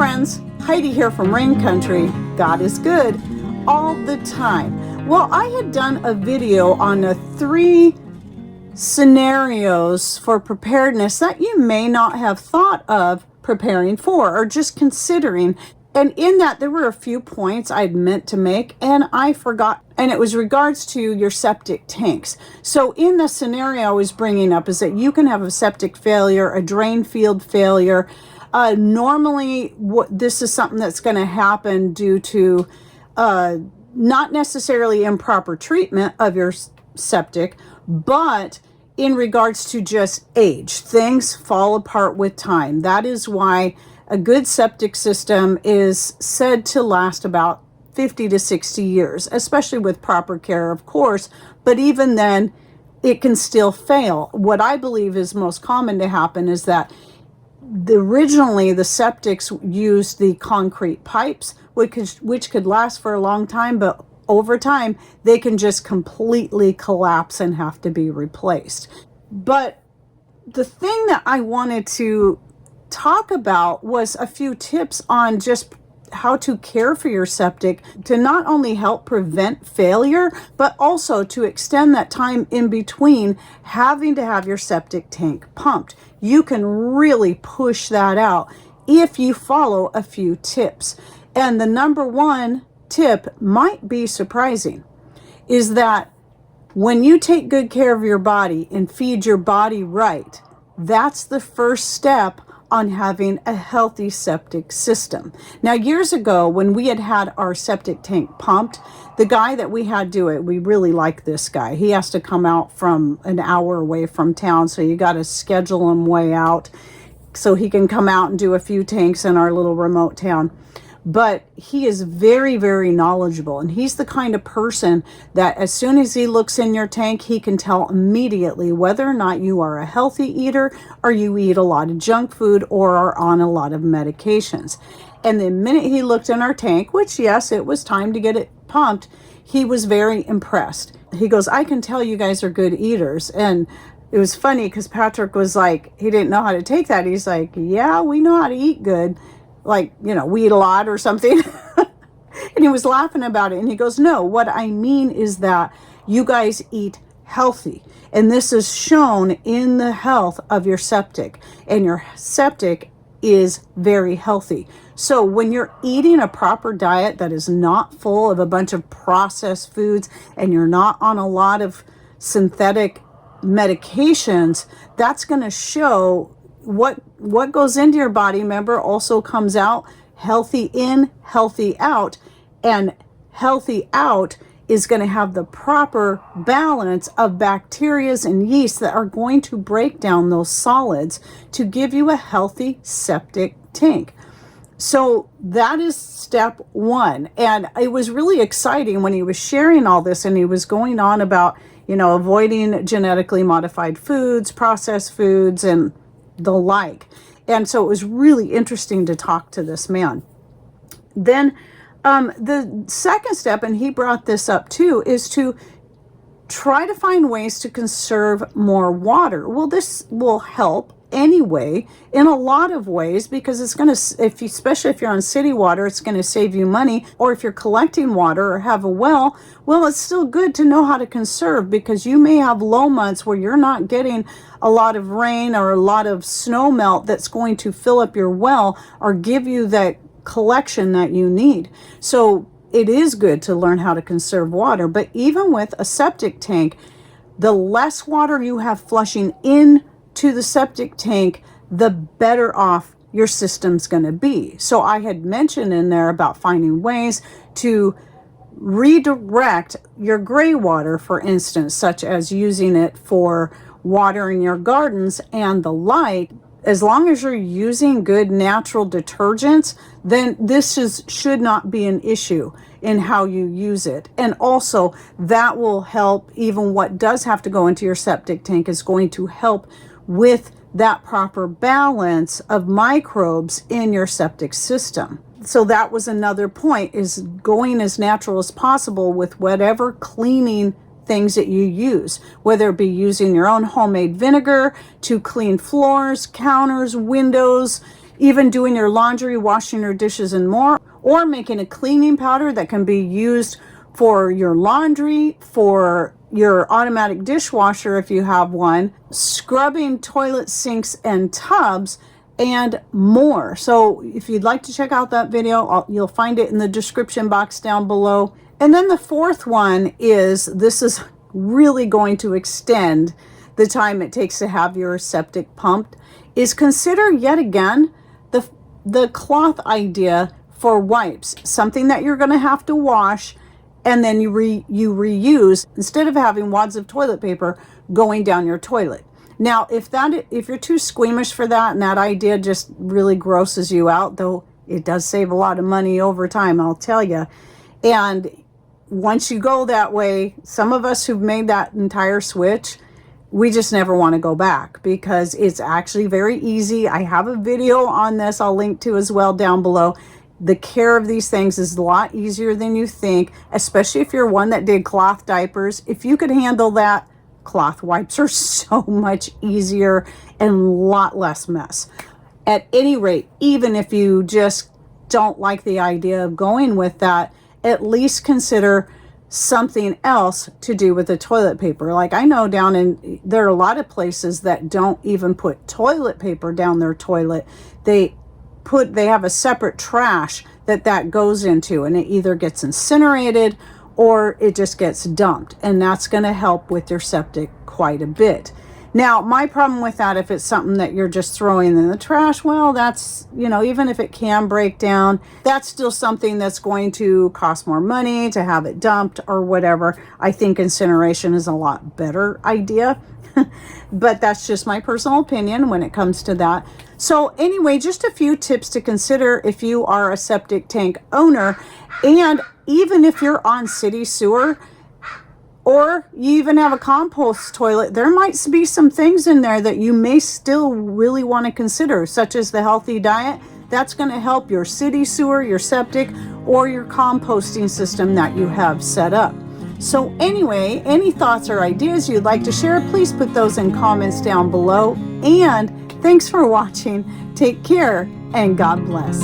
friends, Heidi here from Rain Country. God is good all the time. Well, I had done a video on the 3 scenarios for preparedness that you may not have thought of preparing for or just considering. And in that, there were a few points I'd meant to make and I forgot. And it was regards to your septic tanks. So in the scenario I was bringing up is that you can have a septic failure, a drain field failure. Normally, this is something that's going to happen due to not necessarily improper treatment of your septic, but in regards to just age. Things fall apart with time. That is why a good septic system is said to last about 50 to 60 years, especially with proper care, of course, but even then, it can still fail. What I believe is most common to happen is that originally the septics used the concrete pipes, which could last for a long time, but over time, they can just completely collapse and have to be replaced. But the thing that I wanted to talk about was a few tips on just how to care for your septic to not only help prevent failure, but also to extend that time in between having to have your septic tank pumped. You can really push that out if you follow a few tips. And the number one tip might be surprising, is that when you take good care of your body and feed your body right, that's the first step on having a healthy septic system. Now, years ago, when we had our septic tank pumped, the guy that we had do it, we really like this guy. He has to come out from an hour away from town, so you got to schedule him way out so he can come out and do a few tanks in our little remote town. But he is very, very knowledgeable. And he's the kind of person that as soon as he looks in your tank, he can tell immediately whether or not you are a healthy eater or you eat a lot of junk food or are on a lot of medications. And the minute he looked in our tank, which yes, it was time to get it pumped, he was very impressed. He goes, "I can tell you guys are good eaters." And it was funny because Patrick was like, he didn't know how to take that. He's like, "Yeah, we know how to eat good. Like, we eat a lot or something." And he was laughing about it. And he goes, "No, what I mean is that you guys eat healthy. And this is shown in the health of your septic. And your septic is very healthy. So when you're eating a proper diet that is not full of a bunch of processed foods and you're not on a lot of synthetic medications, that's going to show what goes into your body, remember, also comes out healthy in, healthy out. And healthy out is going to have the proper balance of bacteria and yeast that are going to break down those solids to give you a healthy septic tank. So that is step one. And it was really exciting when he was sharing all this and he was going on about, avoiding genetically modified foods, processed foods, and the like. And so it was really interesting to talk to this man. Then the second step, and he brought this up too, is to try to find ways to conserve more water. Well, this will help anyway in a lot of ways because it's going to, especially if you're on city water, it's going to save you money. Or if you're collecting water or have a well, it's still good to know how to conserve because you may have low months where you're not getting a lot of rain or a lot of snow melt that's going to fill up your well or give you that collection that you need. So it is good to learn how to conserve water. But even with a septic tank, the less water you have flushing into the septic tank, the better off your system's going to be. So I had mentioned in there about finding ways to redirect your gray water, for instance, such as using it for watering your gardens and the like. As long as you're using good natural detergents, then this should not be an issue in how you use it. And also that will help. Even what does have to go into your septic tank is going to help with that proper balance of microbes in your septic system. So that was another point, is going as natural as possible with whatever cleaning things that you use, whether it be using your own homemade vinegar to clean floors, counters, windows, even doing your laundry, washing your dishes and more, or making a cleaning powder that can be used for your laundry, for your automatic dishwasher if you have one, scrubbing toilet sinks and tubs, and more. So if you'd like to check out that video, you'll find it in the description box down below. And then the fourth one is, this is really going to extend the time it takes to have your septic pumped, is consider yet again the cloth idea for wipes, something that you're going to have to wash and then you reuse, instead of having wads of toilet paper going down your toilet. Now, if you're too squeamish for that and that idea just really grosses you out, though it does save a lot of money over time, I'll tell you. And once you go that way, some of us who've made that entire switch, we just never want to go back because it's actually very easy. I have a video on this I'll link to as well down below. The care of these things is a lot easier than you think, especially if you're one that did cloth diapers. If you could handle that, cloth wipes are so much easier and a lot less mess. At any rate, even if you just don't like the idea of going with that, at least consider something else to do with the toilet paper. Like I know there are a lot of places that don't even put toilet paper down their toilet. They have a separate trash that goes into, and it either gets incinerated or it just gets dumped, and that's going to help with your septic quite a bit. Now, my problem with that, if it's something that you're just throwing in the trash, well, that's, even if it can break down, that's still something that's going to cost more money to have it dumped or whatever. I think incineration is a lot better idea, but that's just my personal opinion when it comes to that. So anyway, just a few tips to consider if you are a septic tank owner, and even if you're on city sewer, or you even have a compost toilet, there might be some things in there that you may still really want to consider, such as the healthy diet. That's going to help your city sewer, your septic, or your composting system that you have set up. So anyway, any thoughts or ideas you'd like to share, please put those in comments down below. And thanks for watching. Take care and God bless.